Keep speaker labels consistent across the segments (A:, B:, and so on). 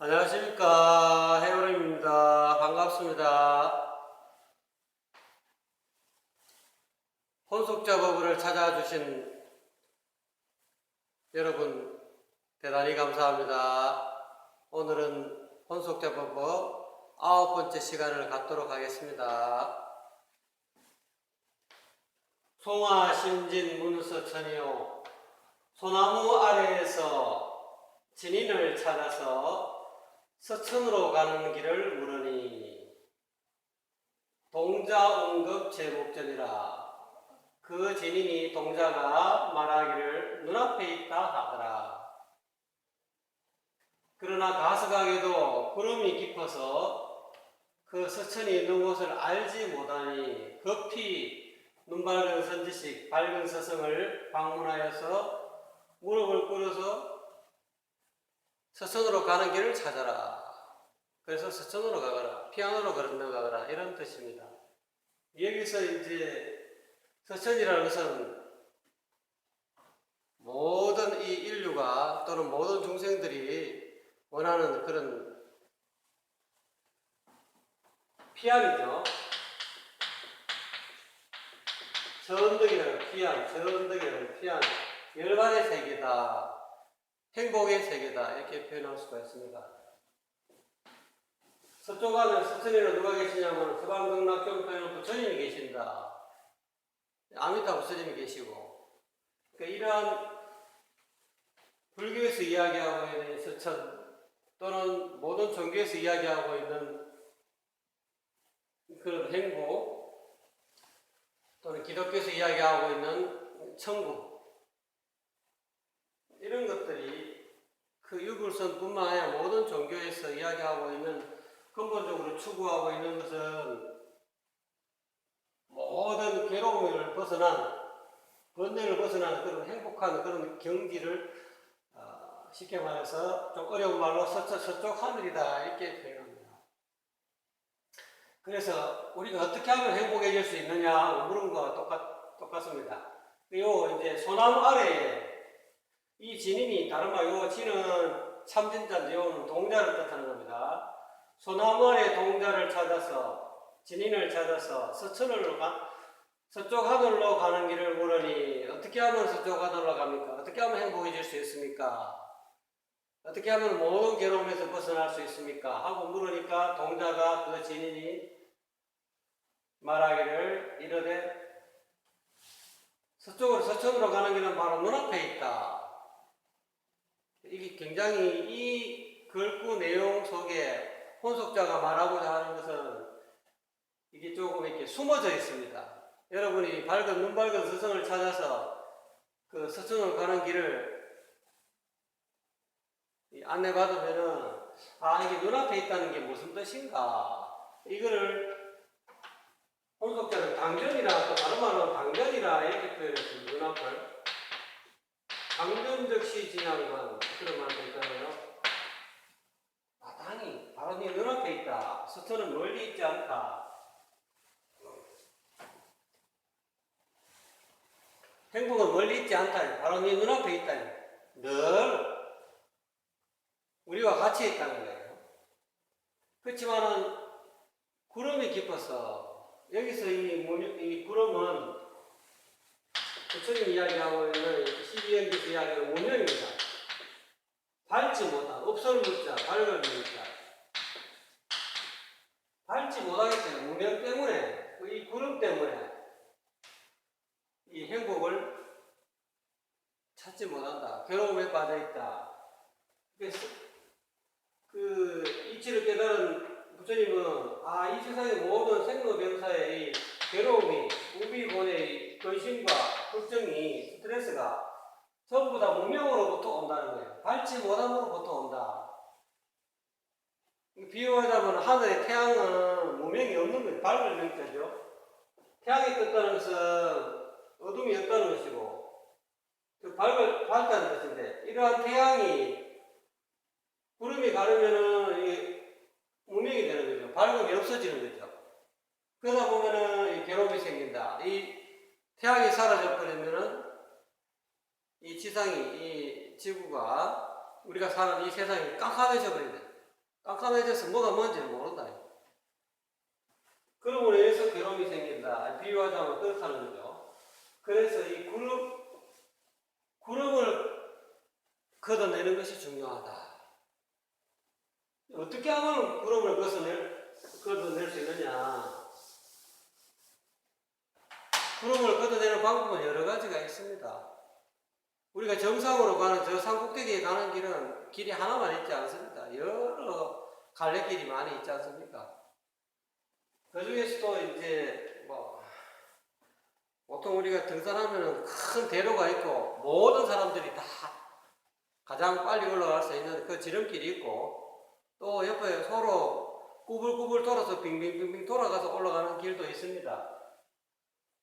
A: 안녕하십니까. 해오림입니다. 반갑습니다. 혼속작업을 찾아주신 여러분 대단히 감사합니다. 오늘은 혼속작업법 9번째 시간을 갖도록 하겠습니다. 송화 심진 문서 천이요. 소나무 아래에서 진인을 찾아서 서천으로 가는 길을 물으니 동자 응급 제목전이라. 그 진인이 동자가 말하기를 눈앞에 있다 하더라. 그러나 가스강에도 구름이 깊어서 그 서천이 있는 곳을 알지 못하니 급히 눈밝은 선지식 밝은 서성을 방문하여서 무릎을 꿇어서 서천으로 가는 길을 찾아라. 그래서 서천으로 가거라, 피안으로 건너가거라, 이런 뜻입니다. 여기서 이제 서천이라는 것은 모든 이 인류가 또는 모든 중생들이 원하는 그런 피안이죠. 저언덕이라는 피안, 열반의 세계다, 행복의 세계다, 이렇게 표현할 수가 있습니다. 서쪽 안에 서천에는 누가 계시냐면 서방극락경포에는 부처님이 계신다. 아미타 부처님이 계시고, 그러니까 이러한 불교에서 이야기하고 있는 서천 또는 모든 종교에서 이야기하고 있는 그런 행복 또는 기독교에서 이야기하고 있는 천국, 이런 것들이 그 유불선뿐만 아니라 모든 종교에서 이야기하고 있는, 근본적으로 추구하고 있는 것은 모든 괴로움을 벗어난, 번뇌를 벗어난 그런 행복한 그런 경지를 쉽게 말해서 좀 어려운 말로 서쪽 하늘이다, 이렇게 표현합니다. 그래서 우리가 어떻게 하면 행복해질 수 있느냐 물은 거와 똑같습니다. 요 이제 소나무 아래에 이 진인이, 다른 말, 요 진은 참진자인데 요는 동자를 뜻하는 겁니다. 소나무 아래 동자를 찾아서, 진인을 찾아서 서쪽 하늘로 가는 길을 물으니 어떻게 하면 서쪽 하늘로 갑니까? 어떻게 하면 행복해질 수 있습니까? 어떻게 하면 모든 괴로움에서 벗어날 수 있습니까? 하고 물으니까 동자가, 그 진인이 말하기를 이르되 서천으로 가는 길은 바로 눈앞에 있다. 이게 굉장히 이 글구 내용 속에 혼속자가 말하고자 하는 것은 이게 조금 이렇게 숨어져 있습니다. 여러분이 눈 밝은 서성을 찾아서 그 서천으로 가는 길을 안내받으면은, 이게 눈앞에 있다는 게 무슨 뜻인가? 이거를 혼속자는 당전이라, 또 다른 말로는 당전이라 이렇게 표현했습니다. 눈앞을. 당전적시 진양관, 그런 말도 있잖아요. 마땅히 바로 네 눈앞에 있다. 서천은 멀리 있지 않다. 행복은 멀리 있지 않다. 바로 네 눈앞에 있다. 늘 우리와 같이 있다는 거예요. 그렇지만은 구름이 깊어서, 여기서 이 구름은 부처님 이야기하고 있는 12연기에서 이야기하는 무명입니다. 밟지 못한, 없을 물자, 밝을 물자. 밟지 못하기 때문에, 무명 때문에, 이 구름 때문에 이 행복을 찾지 못한다. 괴로움에 빠져있다. 그래서 그 이치를 깨달은 부처님은 이 세상의 모든 생로병사의 괴로움이, 우비곤의 근심과 걱정이, 스트레스가 전부 다 무명으로부터 온다는 거예요. 밟지 못함으로부터 온다. 비유하자면 하늘의 태양은 무명이 없는 거예요. 밝을 명자죠. 태양이 떴다는 것은 어둠이 없다는 것이고, 밝다는 뜻인데, 이러한 태양이 구름이 가르면은 무명이 되는 거죠. 밝음이 없어지는 거죠. 그러다 보면은 괴로움이 생긴다. 이 태양이 사라져 버리면은 이 지상이, 이 지구가, 우리가 사는 이 세상이 깜깜해져 버린다. 깜깜해져서 뭐가 뭔지를 모른다. 그러므로 인해서 괴로움이 생긴다. 비유하자면 그렇다는 거죠. 그래서 이 구름을 걷어내는 것이 중요하다. 어떻게 하면 구름을 걷어낼 수 있느냐? 구름을 걷어내는 방법은 여러 가지가 있습니다. 우리가 정상으로 가는 저 산꼭대기에 가는 길은 길이 하나만 있지 않습니다. 여러 갈래길이 많이 있지 않습니까? 그 중에서도 이제 보통 우리가 등산하면은 큰 대로가 있고 모든 사람들이 다 가장 빨리 올라갈 수 있는 그 지름길이 있고 또 옆에 서로 꾸불꾸불 돌아서 빙빙빙빙 돌아가서 올라가는 길도 있습니다.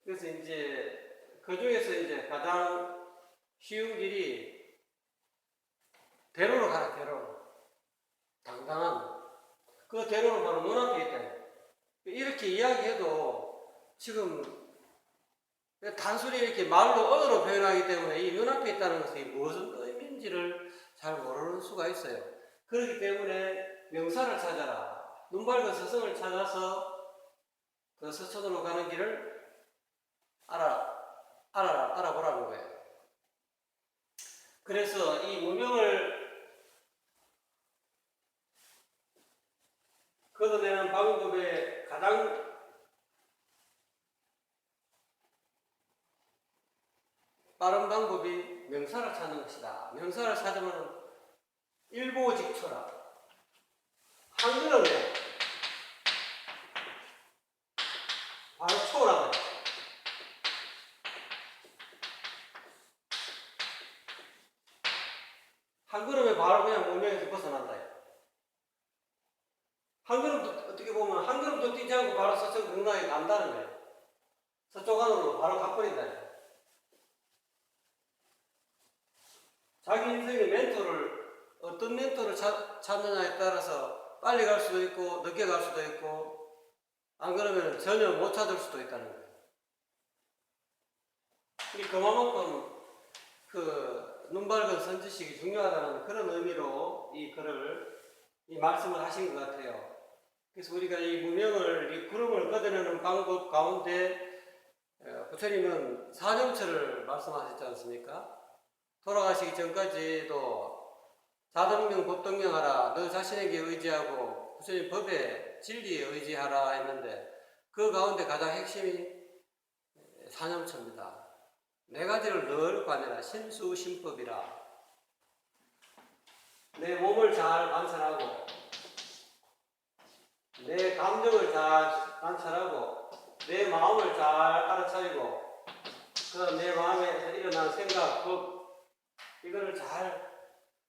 A: 그래서 이제 그 중에서 이제 가장 쉬운 길이 대로로 가라, 대로로. 당당한. 그 대로는 바로 눈앞에 있다. 이렇게 이야기해도 지금 단순히 이렇게 말로 언어로 표현하기 때문에 이 눈앞에 있다는 것이 무슨 의미인지를 잘 모르는 수가 있어요. 그렇기 때문에 명사를 찾아라. 눈 밝은 스승을 찾아서 그 서천으로 가는 길을 알아보라는 거예요. 그래서 이 무명을 걷어내는 방법의 가장 빠른 방법이 명사를 찾는 것이다. 명사를 찾으면 일보직초라. 한 걸음에 바로 초라고 해요. 한 걸음에 바로 그냥 무명에서 벗어난다. 한 걸음도 어떻게 보면 한 걸음도 뛰지 않고 바로 서쪽 극락에 간다는 거예요. 서쪽 안으로 바로 가버린다. 자기 인생의 어떤 멘토를 찾느냐에 따라서 빨리 갈 수도 있고 늦게 갈 수도 있고 안 그러면 전혀 못 찾을 수도 있다는 거예요. 그만큼 눈 밝은 선지식이 중요하다는 그런 의미로 이 말씀을 하신 것 같아요. 그래서 우리가 이 무명을, 이 구름을 걷어내는 방법 가운데 부처님은 사념처를 말씀하셨지 않습니까? 돌아가시기 전까지도 자등명 법등명하라. 너 자신에게 의지하고 부처님 법에 진리에 의지하라 했는데 그 가운데 가장 핵심이 사념처입니다. 네 가지를 늘 관해라. 신수신법이라. 내 몸을 잘 관찰하고 내 감정을 잘 관찰하고 내 마음을 잘 알아차리고 그 내 마음에서 일어난 생각, 법 이거를 잘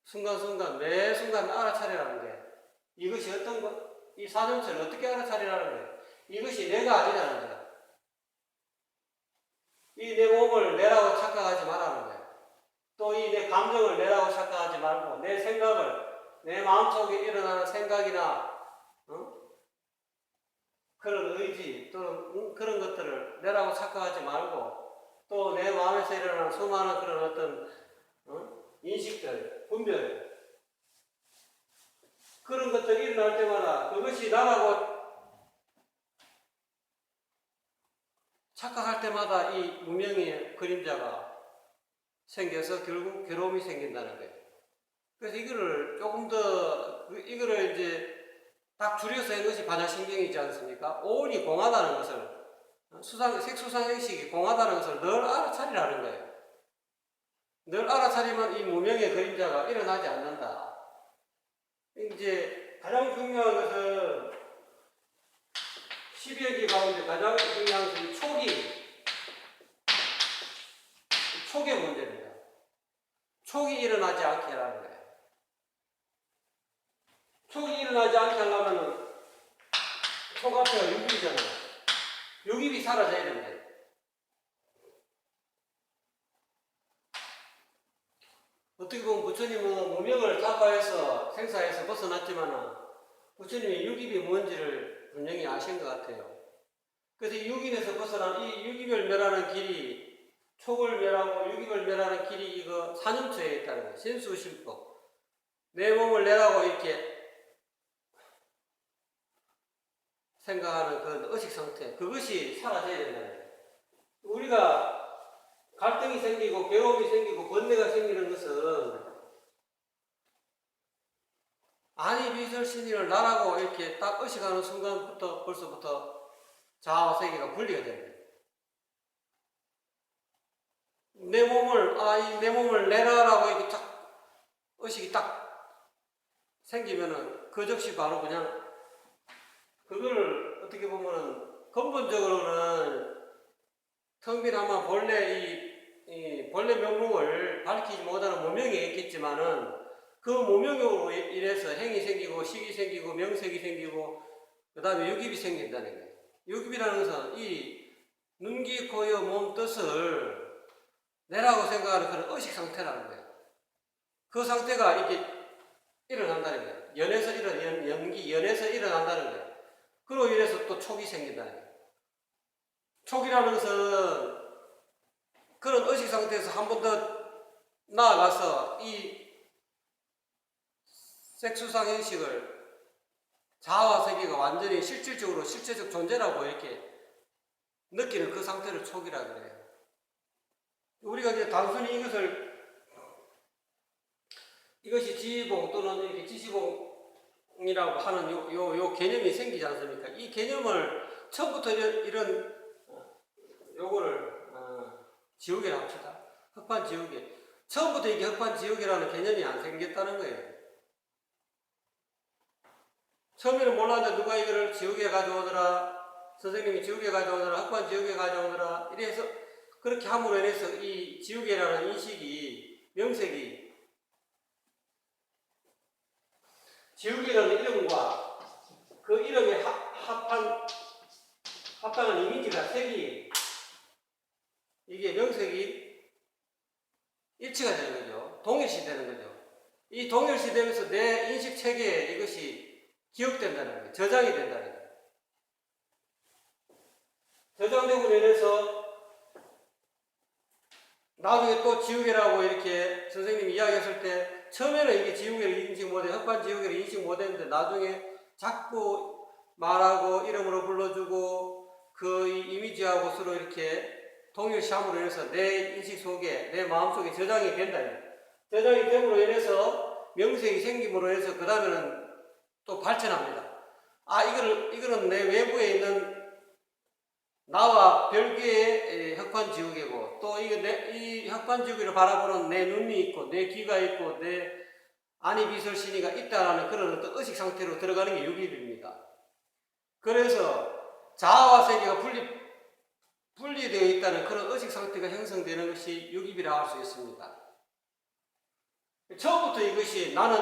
A: 순간순간 매 순간 알아차리라는 게 이것이 어떤 것? 이 사정체를 어떻게 알아차리라는 거예요? 이것이 내가 아니라는 거야. 이 내 몸을 내라고 착각하지 말라는 거예요. 또 이 내 감정을 내라고 착각하지 말고 내 생각을 내 마음속에 일어나는 생각이나 그런 의지 또는 그런 것들을 내라고 착각하지 말고 또 내 마음에서 일어나는 수많은 그런 어떤 인식들, 분별 그런 것들이 일어날 때마다 그것이 나라고 착각할 때마다 이 무명의 그림자가 생겨서 결국 괴로움이 생긴다는 거예요. 그래서 이거를 조금 더 이거를 이제 딱 줄여서 한 것이 반야신경이지 않습니까? 오온이 공하다는 것을 색수상행식이 공하다는 것을 늘 알아차리라는 거예요. 늘 알아차리면 이 무명의 그림자가 일어나지 않는다. 이제 가장 중요한 것은 12여 기 가운데 가장 중요한 것은 촉의 문제입니다. 촉이 일어나지 않게 하라는 거예요. 촉이 일어나지 않게 하려면 촉 앞에가 육입이잖아요. 육입이 사라져야 됩니다. 어떻게 보면 부처님은 무명을 타파해서 생사에서 벗어났지만 부처님이 육입이 뭔지를 분명히 아신 것 같아요. 그래서 이 육입에서 벗어난 이 육입을 멸하는 길이 촉을 멸하고 육입을 멸하는 길이 이거 사념처에 있다는 거예요. 신수신법. 내 몸을 내라고 이렇게 생각하는 그 의식 상태, 그것이 사라져야 된다는 거예요. 우리가 갈등이 생기고 괴로움이 생기고 번뇌가 생기는 것은 아니 비설신이를 나라고 이렇게 딱 의식하는 순간부터 벌써부터 자아와 세계가 분리가 됩니다. 내 몸을 내라라고 이렇게 딱 의식이 딱 생기면은 그 즉시 바로 그냥 그거를 어떻게 보면은 근본적으로는 텅빈 본래 이 본래 명목을 밝히지 못하는 모명이 있겠지만은 그 모명으로 인해서 행이 생기고 식이 생기고 명색이 생기고 그 다음에 육입이 생긴다는 거예요. 육입이라는 것은 이 눈기 고여 몸 뜻을 내라고 생각하는 그런 의식 상태라는 거예요. 그 상태가 이렇게 일어난다는 거예요. 연에서 일어난다는 거예요. 그로 인해서 또 촉이 생긴다는 거예요. 촉이라는 것은 그런 의식 상태에서 한 번 더 나아가서 이 색수상 형식을 자아와 세계가 완전히 실질적으로 실체적 존재라고 이렇게 느끼는 그 상태를 촉이라 그래요. 우리가 이제 단순히 이것이 지휘봉 또는 이렇게 지시봉이라고 하는 요 개념이 생기지 않습니까? 이 개념을 처음부터 이런 요거를 지우개라 합시다. 흑판지우개. 처음부터 이게 흑판지우개라는 개념이 안 생겼다는 거예요. 처음에는 몰랐는데 누가 이거를 지우개 가져오더라, 선생님이 지우개 가져오더라, 흑판지우개 가져오더라 이래서 그렇게 함으로 인해서 이 지우개라는 인식이 명색이 지우개라는 이름과 그 이름에 합당한 이미지가 색이 이게 명색이 일치가 되는 거죠. 동일시 되는 거죠. 이 동일시 되면서 내 인식 체계에 이것이 기억된다는 거예요. 저장이 된다는 거예요. 저장되고 인해서 나중에 또 지우개라고 이렇게 선생님이 이야기했을 때 처음에는 이게 지우개를 인식 못해, 흑판 지우개를 인식 못했는데 나중에 자꾸 말하고 이름으로 불러주고 그 이미지하고 서로 이렇게 동일시함으로 인해서 내 인식 속에, 내 마음속에 저장이 된다. 저장이 됨으로 인해서 명색이 생김으로 해서 그 다음에는 또 발전합니다. 이거는 내 외부에 있는 나와 별개의 흑판지우개고 또 이 흑판지우개를 바라보는 내 눈이 있고 내 귀가 있고 내 안이 비설신이가 있다는 그런 어떤 의식 상태로 들어가는 게 육입입니다. 그래서 자아와 세계가 분리되어 있다는 그런 의식 상태가 형성되는 것이 육입이라고 할 수 있습니다. 처음부터 이것이 나는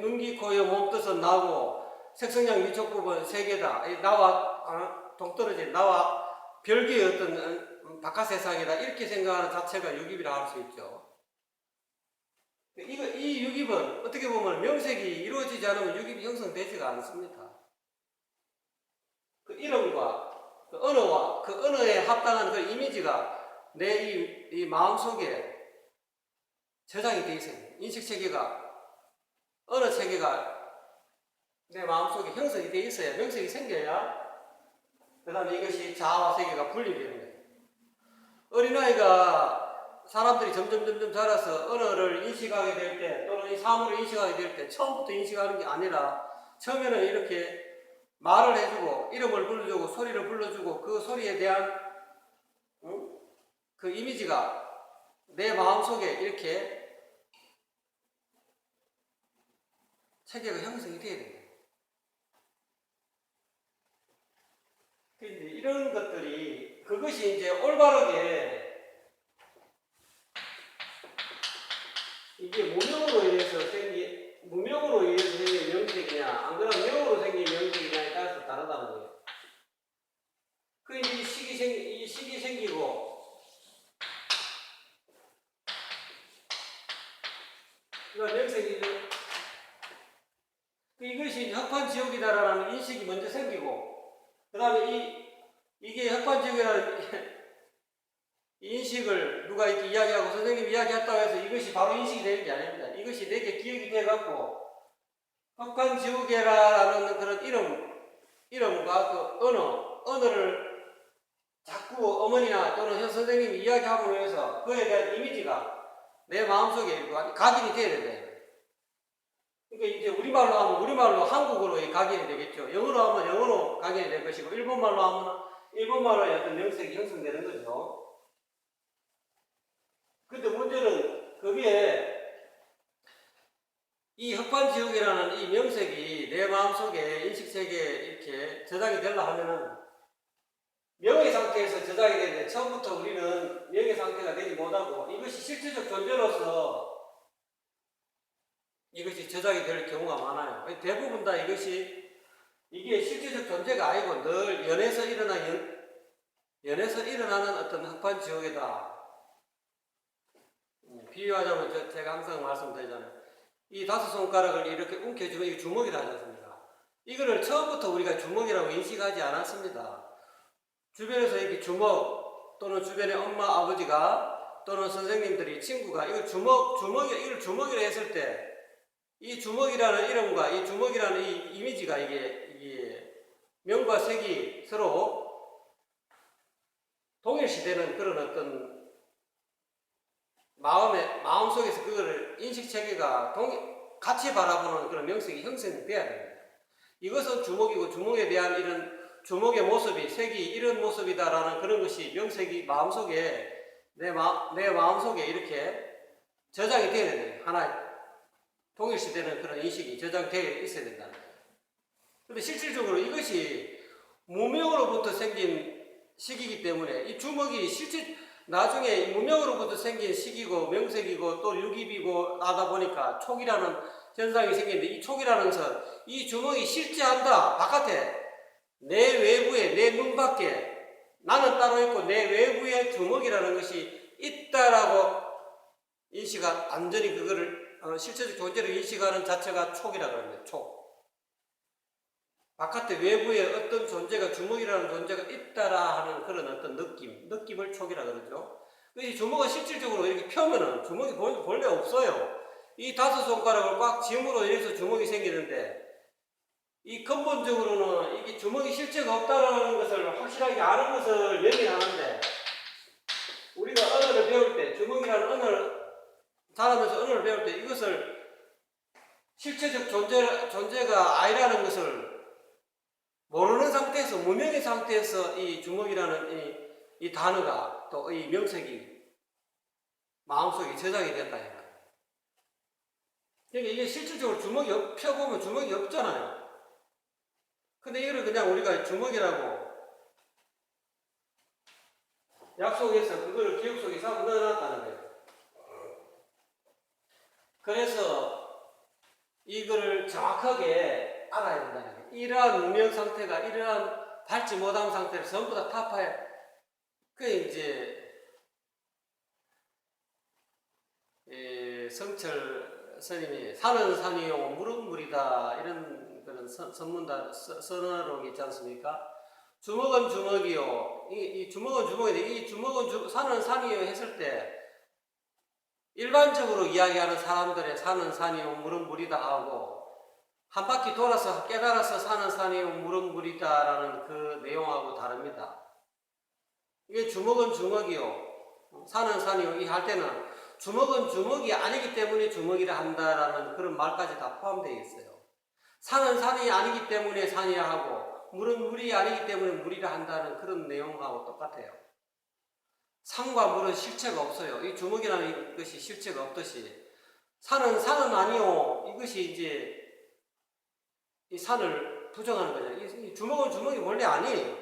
A: 눈기 고여 몸뜻은 나고 색성량 위촉부분 세계다. 나와 동떨어진 나와 별개의 어떤 바깥 세상이다. 이렇게 생각하는 자체가 육입이라고 할 수 있죠. 이 육입은 어떻게 보면 명색이 이루어지지 않으면 육입이 형성되지가 않습니다. 그 이름과 그 언어와 그 언어에 합당한 그 이미지가 내 이 마음속에 저장이 되어 있어요. 인식 체계가, 언어 체계가 내 마음속에 형성이 되어 있어야 명색이 생겨야 그 다음에 이것이 자아와 세계가 분리되는 거예요. 어린아이가 사람들이 점점 자라서 언어를 인식하게 될 때 또는 이 사물을 인식하게 될 때 처음부터 인식하는 게 아니라 처음에는 이렇게 말을 해주고 이름을 불러주고 소리를 불러주고 그 소리에 대한 그 이미지가 내 마음속에 이렇게 체계가 형성이 돼야 돼요. 이런 것들이 그것이 이제 올바르게 이게 무명으로 인해서 생긴 명색이냐 안 그러면 명으로 생긴 명색이냐에 따라서 다르다는 거예요. 이 식이 생기고 이건 명색이죠. 이것이 흑판지옥이다라는 인식이 먼저 생기고 그 다음에 이게 흑판지옥이라는 인식을 누가 이렇게 이야기하고 선생님이 이야기했다고 해서 이것이 바로 인식이 되는 게 아닙니다. 이것이 내게 기억이 돼갖고 흑판지옥이라는 그런 이름 이름과 그 언어를 자꾸 어머니나 또는 현 선생님이 이야기함으로 해서 그에 대한 이미지가 내 마음속에 각인이 돼야 된다. 그러니까 이제 우리말로 하면 우리말로 한국어로 각인이 되겠죠. 영어로 하면 영어로 각인이 될 것이고, 일본말로 하면 일본말로의 어떤 명색이 형성되는 거죠. 근데 문제는 그 위에 이 흑반지옥이라는 이 명색이 내 마음속에 인식세계에 이렇게 저장이 되려 하면은 명의 상태에서 저장이 되는데, 처음부터 우리는 명의 상태가 되지 못하고 이것이 실질적 존재로서 이것이 저장이 될 경우가 많아요. 대부분 다 이게 실질적 존재가 아니고 늘 연에서 일어나는 어떤 흑반지옥이다. 비유하자면 제가 항상 말씀드리잖아요. 이 5손가락을 이렇게 움켜쥐면 이 주먹이라 하지 않습니까? 이거를 처음부터 우리가 주먹이라고 인식하지 않았습니다. 주변에서 이렇게 주먹, 또는 주변의 엄마, 아버지가, 또는 선생님들이, 친구가 이걸 주먹이라 했을 때, 이 주먹이라는 이름과 이 주먹이라는 이 이미지가 이게 명과 색이 서로 동일시되는 그런 어떤 마음속에서 그거를 인식체계가 같이 바라보는 그런 명색이 형성돼야 됩니다. 이것은 주먹이고, 주먹에 대한 이런 주먹의 모습이, 색이 이런 모습이다라는 그런 것이 명색이 내 마음속에 이렇게 저장이 되어야 돼요. 하나의 동일시되는 그런 인식이 저장되어 있어야 된다는 거예요. 그런데 실질적으로 이것이 무명으로부터 생긴 식이기 때문에 이 주먹이 나중에 무명으로부터 생긴 식이고 명색이고 또 유기비고 하다 보니까 촉이라는 현상이 생기는데, 이 촉이라는 것은 이 주먹이 실제한다. 바깥에 내 외부에, 내 문 밖에 나는 따로 있고 내 외부에 주먹이라는 것이 있다라고 완전히 그거를 실체적 존재를 인식하는 자체가 촉이라고 합니다. 촉. 바깥에 외부에 어떤 존재가, 주먹이라는 존재가 있다라 하는 그런 어떤 느낌을 촉이라 그러죠. 이 주먹은 실질적으로 이렇게 펴면은 주먹이 본래 없어요. 이 5손가락을 꽉 쥐므로 인해서 주먹이 생기는데, 이 근본적으로는 이게 주먹이 실제가 없다는 것을 확실하게 아는 것을 명인하는데, 우리가 언어를 배울 때, 주먹이라는 자라면서 언어를 배울 때 이것을 실체적 존재가 아니라는 것을 모르는 상태에서, 무명의 상태에서 이 주먹이라는 이 단어가, 또 이 명색이 마음속에 저장이 된다. 그러니까 이게 실질적으로 펴보면 주먹이 없잖아요. 근데 이거를 그냥 우리가 주먹이라고 약속해서 그거를 기억 속에 넣어놨다는 거예요. 그래서 이거를 정확하게 알아야 된다는 거예요. 이러한 무명 상태가, 이러한 밟지 못한 상태를 전부 다 타파해. 그게 이제 성철 스님이 사는 산이요 물은 물이다 이런 그런 선언록 있지 않습니까? 주먹은 주먹이요. 이 주먹은 주먹인데, 이 주먹은 사는 산이요 했을 때 일반적으로 이야기하는 사람들의 사는 산이요 물은 물이다 하고, 한 바퀴 돌아서 깨달아서 사는 산이요 물은 물이다라는 그 내용하고 다릅니다. 이게 주먹은 주먹이요, 사는 산이요 이 할 때는 주먹은 주먹이 아니기 때문에 주먹이라 한다라는 그런 말까지 다 포함되어 있어요. 산은 산이 아니기 때문에 산이라 하고, 물은 물이 아니기 때문에 물이라 한다는 그런 내용하고 똑같아요. 산과 물은 실체가 없어요. 이 주먹이라는 것이 실체가 없듯이, 산은 아니요 이것이 이제 이 산을 부정하는 거죠. 이 주먹은 주먹이 원래 아니에요.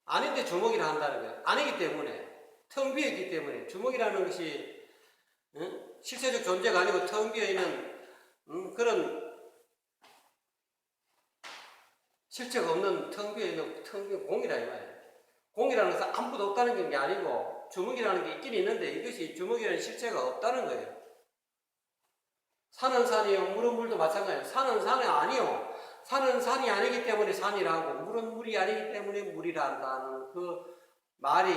A: 아닌데 주먹이라 한다는 거예요. 아니기 때문에, 텅 비어있기 때문에. 주먹이라는 것이 실체적 존재가 아니고 텅 비어있는 그런 실체가 없는 텅 비어있는 공이라 이 말이에요. 공이라는 것은 아무것도 없다는 게 아니고, 주먹이라는 게 있긴 있는데 이것이 주먹이라는 실체가 없다는 거예요. 산은 산이요 물은 물도 마찬가지예요. 산은 산이 아니요, 산은 산이 아니기 때문에 산이라고, 물은 물이 아니기 때문에 물이라 한다는 그 말이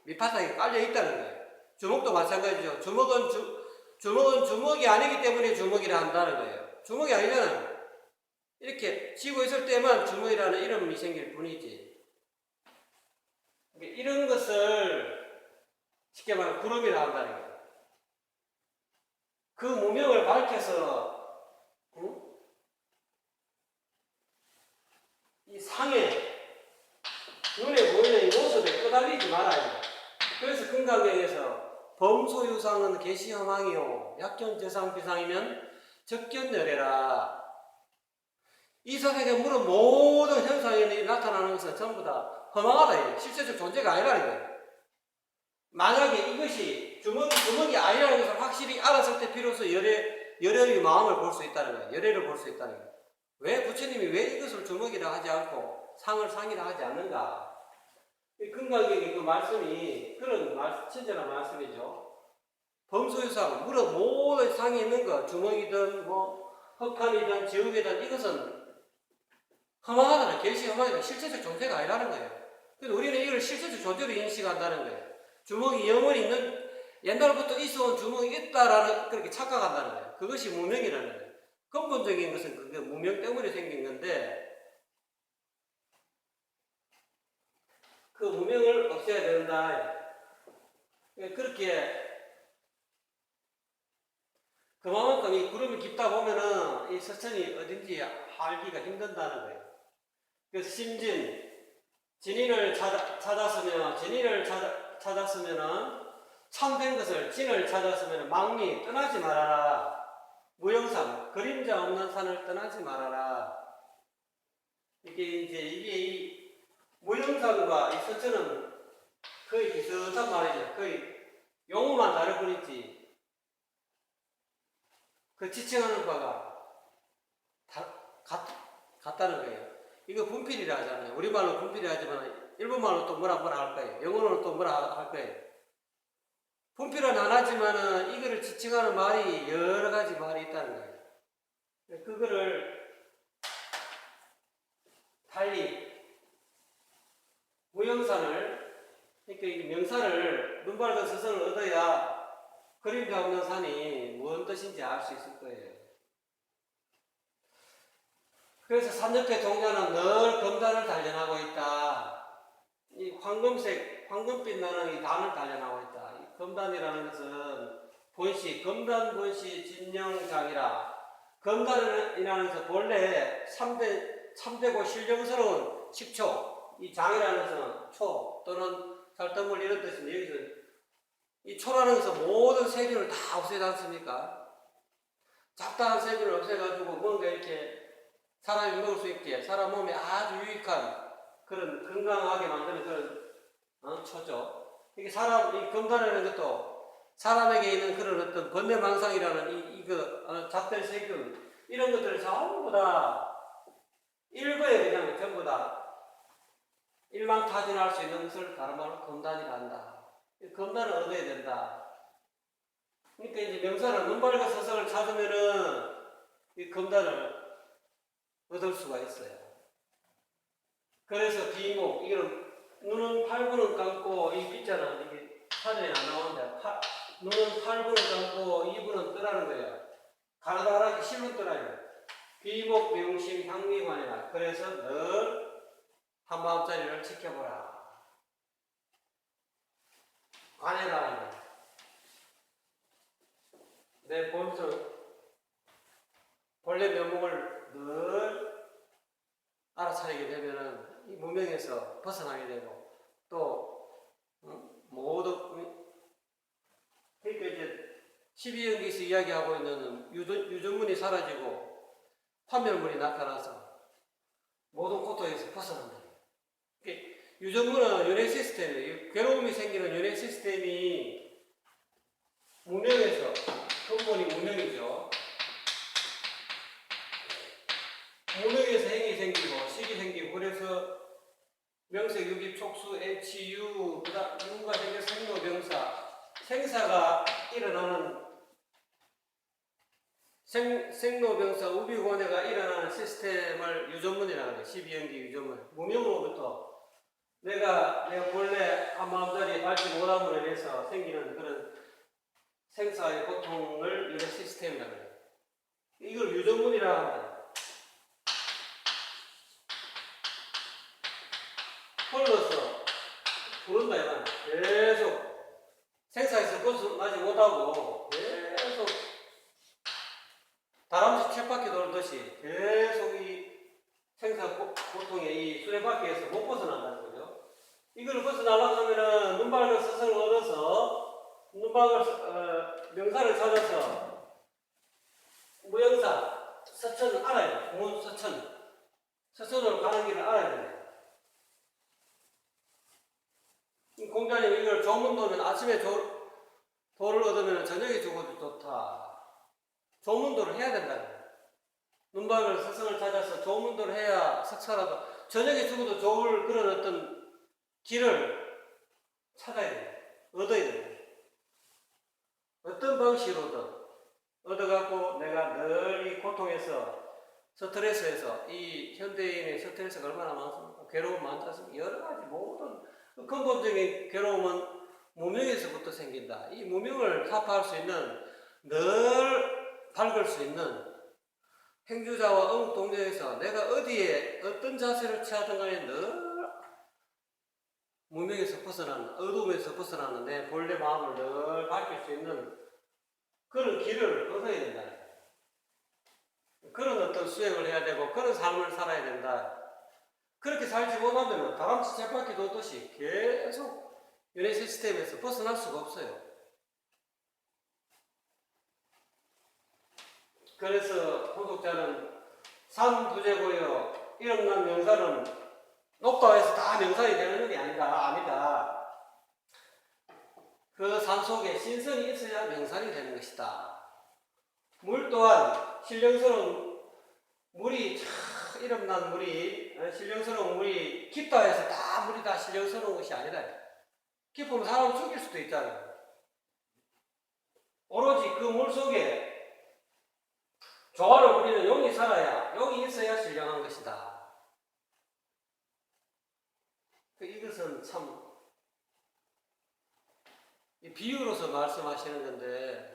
A: 밑바닥에 깔려 있다는 거예요. 주먹도 마찬가지죠. 주먹은 주먹이 아니기 때문에 주먹이라 한다는 거예요. 주먹이 아니잖아요. 이렇게 쥐고 있을 때만 주먹이라는 이름이 생길 뿐이지. 이런 것을 쉽게 말하면 구름이라 한다는 거예요. 그 무명을 밝혀서 이 상에 눈에 보이는 이 모습에 끄달리지 말아요. 그래서 금강경에서 범소유상은 계시허망이요 약견재상비상이면 적견열애라. 이 세상에 물은 모든 현상이 나타나는 것은 전부 다 허망하다. 실제적 존재가 아니라는 거예요. 만약에 이것이 주먹이 아니라는 것을 확실히 알았을 때 비로소 열애의 마음을 볼 수 있다는 거예요. 열애를 볼 수 있다는 거예요. 왜 부처님이 왜 이것을 주먹이라 하지 않고 상을 상이라 하지 않는가? 금강경의 그 말씀이 그런 친절한 말씀이죠. 범소유상, 물은 모든 상이 있는 것, 주먹이든 흑한이든 지옥이든 이것은 허망하다는 계시 허망이다. 실체적 존재가 아니라는 거예요. 그래서 우리는 이걸 실체적 존재로 인식한다는 거예요. 주먹이 영원히 있는, 옛날부터 있어온 주먹이 있다라는 그렇게 착각한다는 거예요. 그것이 무명이라는 거예요. 근본적인 것은 그게 무명 때문에 생긴 건데 그 무명을 없애야 된다. 그렇게 그만큼 이 구름이 깊다 보면은 이 서천이 어딘지 알기가 힘든다는 거예요. 그래서 진인을 찾았으면은 참된 것을 진을 찾았으면 망리 떠나지 말아라. 무영산 그림자 없는 산을 떠나지 말아라. 이게 이 무영산과 이 서천은 거의 비슷한 말이죠. 거의 용어만 다를 뿐이지 그 지칭하는 바가 같다는 거예요. 이거 분필이라 하잖아요. 우리말로 분필이 하지만 일본말로 또 뭐라 할 거예요. 영어로는 또 뭐라 할 거예요. 분필은 안 하지만은 이거를 지칭하는 말이 여러 가지 말이 있다는 거예요. 그거를 달리 무영산을 그러니까 명산을 눈 밝은 스승을 얻어야 그림자 없는 산이 무슨 뜻인지 알 수 있을 거예요. 그래서 산옆에 동자는 늘 금단을 단련하고 있다. 이 황금빛 나는 이 단을 단련하고 있다. 이 금단이라는 것은 금단 본시 진영장이라. 금단이라는 것은 본래 참되고 신령스러운 식초, 이 장이라는 것은 초 또는 살덩물 이런 뜻인데 여기서 이 초라는 것은 모든 세균을 다 없애지 않습니까? 잡다한 세균을 없애가지고 뭔가 이렇게 사람이 먹을 수 있게 사람 몸에 아주 유익한 그런 건강하게 만드는 그런 초죠. 이게 이 금단이라는 것도 사람에게 있는 그런 어떤 번뇌망상이라는 잡된 세균 이런 것들을 전부 다 일거에 그냥 전부 다 일망타진할 수 있는 것을 다른 말로 금단이라 한다. 금단을 얻어야 된다. 그러니까 이제 명사는 눈 밝은 서성을 찾으면은 이 금단을 얻을 수가 있어요. 그래서 비목, 이거는 눈은 8분은 감고, 이 빗자는 이게 사전에 안 나오는데, 눈은 8분은 감고, 2분은 뜨라는 거예요. 가나다랗게 실로 뜨라요. 비목, 명심, 향미관이라. 그래서 늘 한마음짜리를 지켜보라. 관해라. 내 본래 면목을 늘 알아차리게 되면은 이 무명에서 벗어나게 되고 또 모두 그러니까 이제 12연기에서 이야기하고 있는 유전문이 사라지고 판별문이 나타나서 모든 고통에서 벗어난다. 유전문은 연애 시스템이에요. 괴로움이 생기는 연애 시스템이 무명에서 근본이 무명이죠. 무명에서 행이 생기고 식이 생기고 그래서 명색, 유기, 촉수, HU 그다음 누가 생겨 생로병사 생사가 일어나는 생로병사 우비고뇌가 일어나는 시스템을 유전문이라고 해요. 12연기 유전문. 무명으로부터 내가 본래 한마음자리에 밟지 못함으로 인해서 생기는 그런 생사의 고통을 이런 시스템이라고 해요. 이걸 유전문이라고 합니다. 못하고 계속 다람쥐 쳇바퀴 돌듯이 계속 이 생사 고통의 이 수레바퀴에서 못 벗어난다는 거죠. 이걸 벗어나려고 하면은 눈박을 스승을 얻어서 명사를 찾아서 무영사 서천을 알아야 돼. 공원 서천으로 가는 길을 알아야 돼. 공자님 이걸 조문도면 아침에 도를 얻으면 저녁에 죽어도 좋다. 조문도를 해야 된다. 눈박을 스승을 찾아서 조문도를 해야 석사라도 저녁에 죽어도 좋을 그런 어떤 길을 찾아야 돼. 얻어야 돼. 어떤 방식으로든 얻어갖고 내가 늘 이 고통에서 스트레스에서 이 현대인의 스트레스가 얼마나 많습니까? 괴로움 많지 않습니까? 여러 가지 모든 근본적인 괴로움은 무명에서부터 생긴다. 이 무명을 타파할 수 있는 늘 밝을 수 있는 행주자와 어묵동정에서 내가 어디에 어떤 자세를 취하든 간에 늘 무명에서 벗어나는 어둠에서 벗어나는 내 본래 마음을 늘 밝힐 수 있는 그런 길을 얻어야 된다. 그런 어떤 수행을 해야 되고 그런 삶을 살아야 된다. 그렇게 살지 못하면 다람쥐 쳇바퀴 돌듯이 계속 연애 시스템에서 벗어날 수가 없어요. 그래서 호독자는 삼부재고요 이름난 명사는 높다고 해서 다 명사이 되는 게 아니다. 그 산 속에 신선이 있어야 명산이 되는 것이다. 물 또한 신령스러운 물이 이름난 물이 신령스러운 물이 깊다 해서 다 물이 다 신령스러운 것이 아니다. 깊으면 사람을 죽일 수도 있잖아요. 오로지 그 물 속에 조화를 부리는 용이 살아야 용이 있어야 신령한 것이다. 이것은 참 비유로서 말씀하시는 건데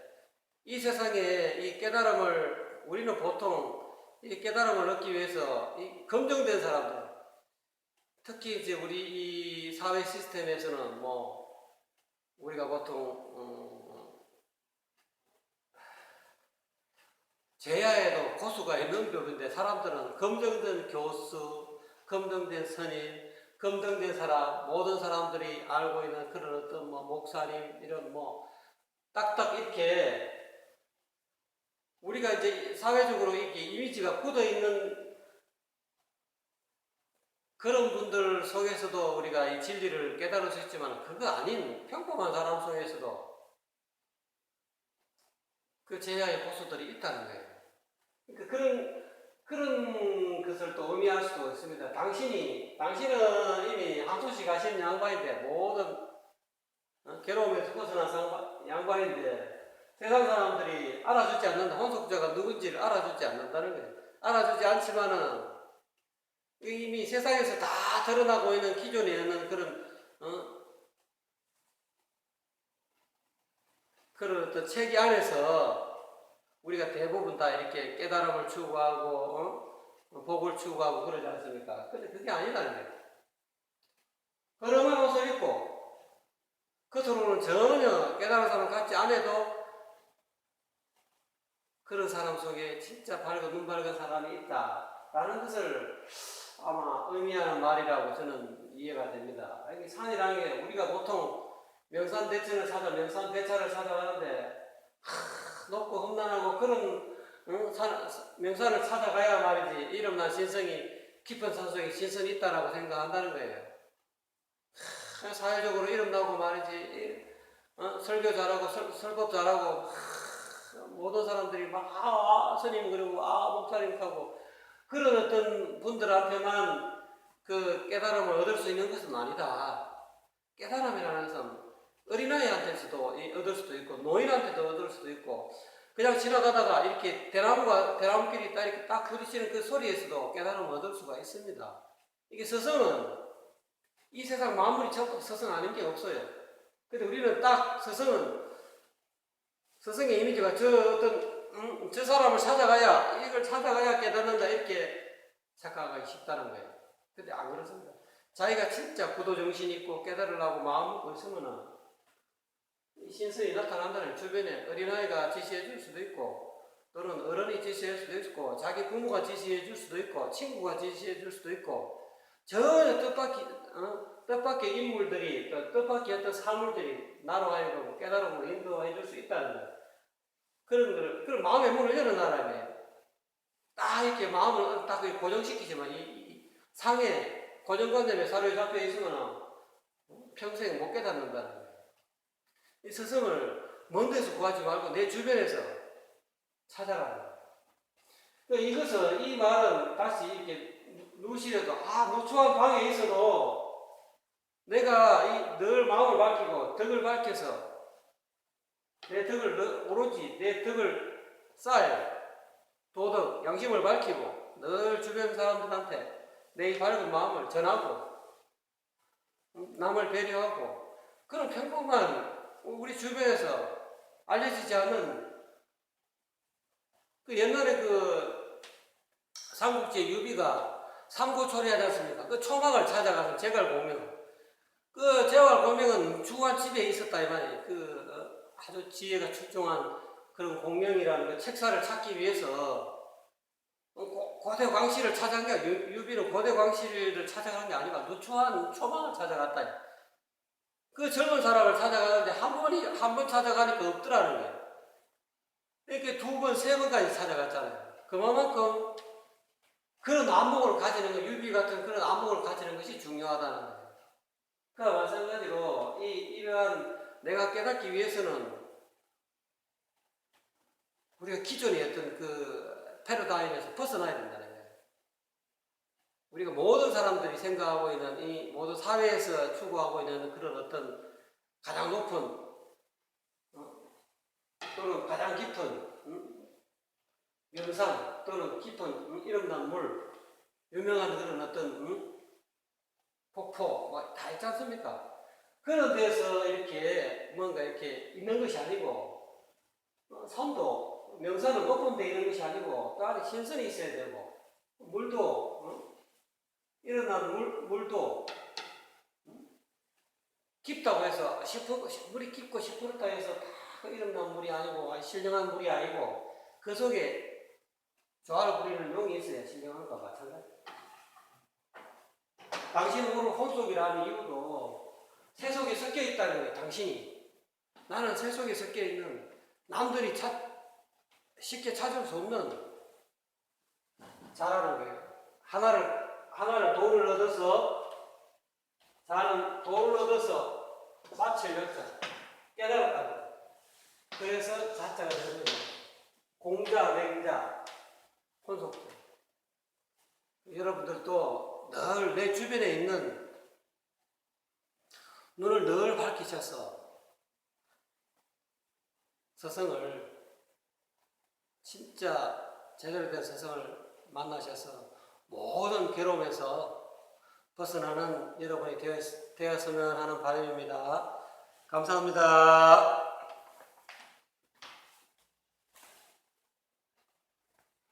A: 이 세상에 이 깨달음을 우리는 보통 이 깨달음을 얻기 위해서 이 검증된 사람들 특히 이제 우리 이 사회 시스템에서는 뭐 우리가 보통 제야에도 고수가 있는 법인데 사람들은 검증된 교수, 검증된 스님, 검증된 사람, 모든 사람들이 알고 있는 그런 어떤 뭐 목사님 이런 뭐 딱딱 이렇게 우리가 이제 사회적으로 이렇게 이미지가 굳어 있는 그런 분들 속에서도 우리가 이 진리를 깨달을 수 있지만 그거 아닌 평범한 사람 속에서도 그 제야의 고수들이 있다는 거예요. 그러니까 그런 것을 또 의미할 수도 있습니다. 당신은 이미 한수시 가신 양반인데 모든 괴로움에서 벗어난 양반인데 세상 사람들이 알아주지 않는다. 혼속자가 누군지를 알아주지 않는다는 거예요. 알아주지 않지만은 이미 세상에서 다 드러나고 있는 기존에 있는 그런 어떤 체계 안에서 우리가 대부분 다 이렇게 깨달음을 추구하고 복을 추구하고 그러지 않습니까? 근데 그게 아니라는 거예요. 허름한 옷을 입고 겉으로는 전혀 깨달은 사람 같지 않아도 그런 사람 속에 진짜 눈 밝은 사람이 있다라는 것을 아마 의미하는 말이라고 저는 이해가 됩니다. 산이라는 게 우리가 보통 명산대천을 명산대차를 찾아가는데 높고 험난하고 그런 명산을 찾아가야 말이지 이름난 신성이 깊은 산 속에 신선이 있다라고 생각한다는 거예요. 사회적으로 이름나고 말이지 설교 잘하고 설법 잘하고 모든 사람들이 막 스님 그러고 목사님 하고 그런 어떤 분들한테만 그 깨달음을 얻을 수 있는 것은 아니다. 깨달음이라는 것은 어린아이한테서도 얻을 수도 있고 노인한테도 얻을 수도 있고 그냥 지나가다가 이렇게 대나무끼리 딱 이렇게 딱 부딪히는 그 소리에서도 깨달음을 얻을 수가 있습니다. 이게 스승은 이 세상 만물이 전부 스승 아닌 게 없어요. 근데 우리는 딱 스승의 이미지가 저 사람을 찾아가야 이걸 찾아가야 깨닫는다 이렇게 착각하기 쉽다는 거예요. 근데 안 그렇습니다. 자기가 진짜 구도정신이 있고 깨달으려고 마음 먹고 있으면은 신선이 나타난다는 주변에 어린아이가 지시해 줄 수도 있고 또는 어른이 지시할 수도 있고 자기 부모가 지시해 줄 수도 있고 친구가 지시해 줄 수도 있고 전혀 뜻밖의 인물들이 또 뜻밖의 어떤 사물들이 나로 하여금 깨달음으로 인도해 줄 수 있다는 거. 그런 마음의 문을 열어놔라며 딱 이렇게 마음을 딱 고정시키지만 이 상해 고정관념에 사로잡혀 있으면 평생 못 깨닫는다는 거예요. 이 스승을 먼 데서 구하지 말고 내 주변에서 찾아가는 거예요. 이것은 이 말은 다시 이렇게 누시려도 누추한 방에 있어도 내가 늘 마음을 밝히고 덕을 밝혀서 내 덕을 오로지 내 덕을 쌓아야 도덕, 양심을 밝히고 늘 주변 사람들한테 내 밝은 마음을 전하고 남을 배려하고 그런 평범한 우리 주변에서 알려지지 않는 그 옛날에 그 삼국지의 유비가 삼고초려하지 않습니까? 그 초막을 찾아가서 제갈공명. 그 제갈공명은 주한 집에 있었다 이 말이에요. 그 아주 지혜가 출중한 그런 공명이라는 그 책사를 찾기 위해서 고대 광실을 찾아간 게 아니라 유비는 고대 광실을 찾아간 게 아니라 누추한 초막을 찾아갔다. 그 젊은 사람을 찾아가는데 한 번 찾아가니까 없더라는 거예요. 이렇게 두 번, 세 번까지 찾아갔잖아요. 그만큼 그런 안목을 가지는 것, 유비 같은 그런 안목을 가지는 것이 중요하다는 거예요. 그러니까 마찬가지로 이러한 내가 깨닫기 위해서는 우리가 기존의 어떤 그 패러다임에서 벗어나야 된다는 거예요. 우리가 모든 사람들이 생각하고 있는 이 모든 사회에서 추구하고 있는 그런 어떤 가장 높은 또는 가장 깊은 명상 또는 깊은 이름난 물 유명한 그런 어떤 폭포 뭐 다 있지 않습니까? 그런 데서 이렇게 뭔가 이렇게 있는 것이 아니고 산도 명산은 높은 데 있는 것이 아니고 또 안에 신선이 있어야 되고 물도 일어난 물도 깊다고 해서 물이 깊고 시퍼렇다 해서 다 일어난 물이 아니고 신령한 물이 아니고 그 속에 조화를 부리는 용이 있어야 신령한 것과 마찬가지. 당신은 오늘 혼속이라는 이유도 새 속에 섞여 있다는 거예요. 당신이 나는 새 속에 섞여 있는 남들이 쉽게 찾을 수 없는 자라는 거예요. 하나를 돌을 얻어서 자는 돌을 얻어서 마칠 역사 깨달았다는 거예요. 그래서 자자가 되는 거예요. 공자, 맹자, 혼속자. 여러분들도 늘 내 주변에 있는 눈을 늘 밝히셔서 스승을 진짜 제대로 된 스승을 만나셔서 모든 괴로움에서 벗어나는 여러분이 되었으면 하는 바람입니다. 감사합니다.